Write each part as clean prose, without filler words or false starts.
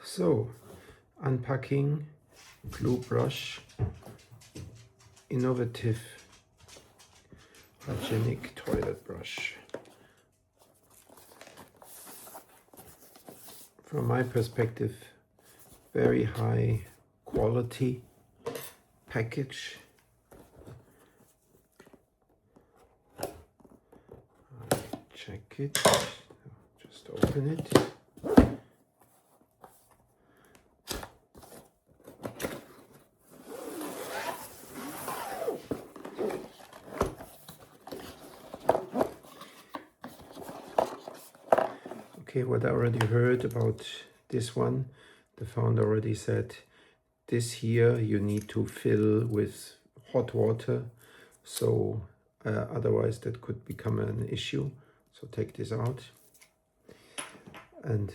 So, unpacking Clooubrush innovative hygienic toilet brush. From my perspective, very high quality package. Check it, just open it. Okay, what I already heard about this one, the founder already said, this here you need to fill with hot water, so otherwise that could become an issue. So take this out, and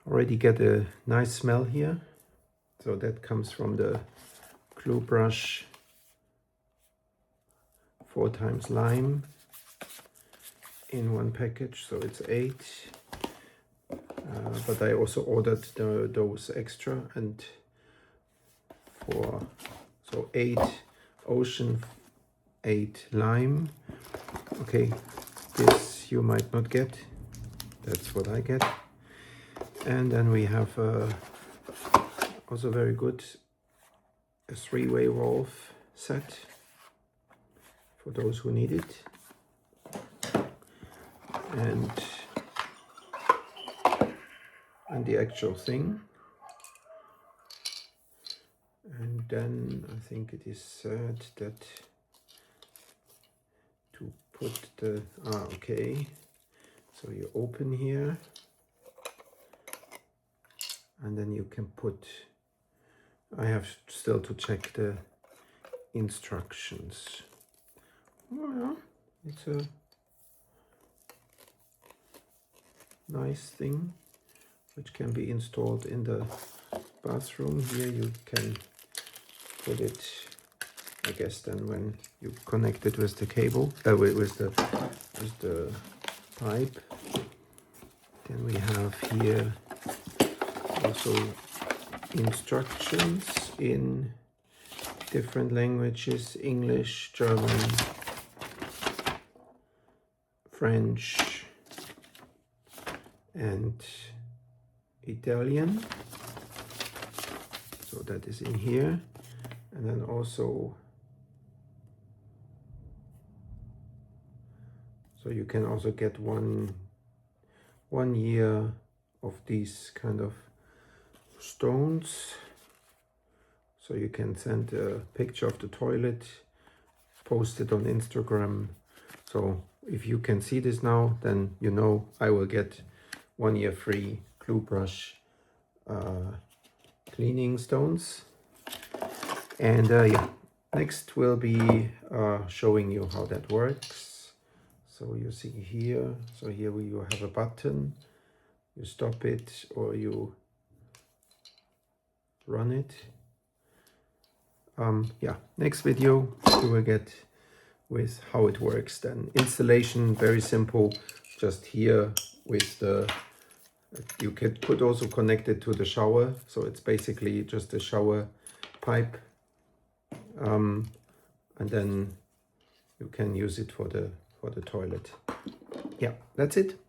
already get a nice smell here. So that comes from the Clooubrush 4x lime in one package, so it's 8. But I also ordered those extra, and so 8 ocean, 8 lime. Okay, this you might not get, that's what I get. And then we have also very good, a 3-way valve set for those who need it. And the actual thing. And then I think it is said that to put the, okay, so you open here and then you can put, I have still to check the instructions. Oh yeah, it's a nice thing which can be installed in the bathroom. Here you can put it, I guess, then when you connect it with the cable, with the pipe. Then we have here also instructions in different languages: English, German, French, and Italian. So that is in here. And then also, so you can also get one year of these kind of stones. So you can send a picture of the toilet, post it on Instagram. So if you can see this now, then you know I will get 1 year free Clooubrush cleaning stones. And yeah, next we'll be showing you how that works. So you see here, so here you have a button, you stop it or you run it. Yeah, next video you will get with how it works then. Installation, very simple, just here with the, you could also connect it to the shower, so it's basically just a shower pipe, and then you can use it for the toilet. Yeah, that's it.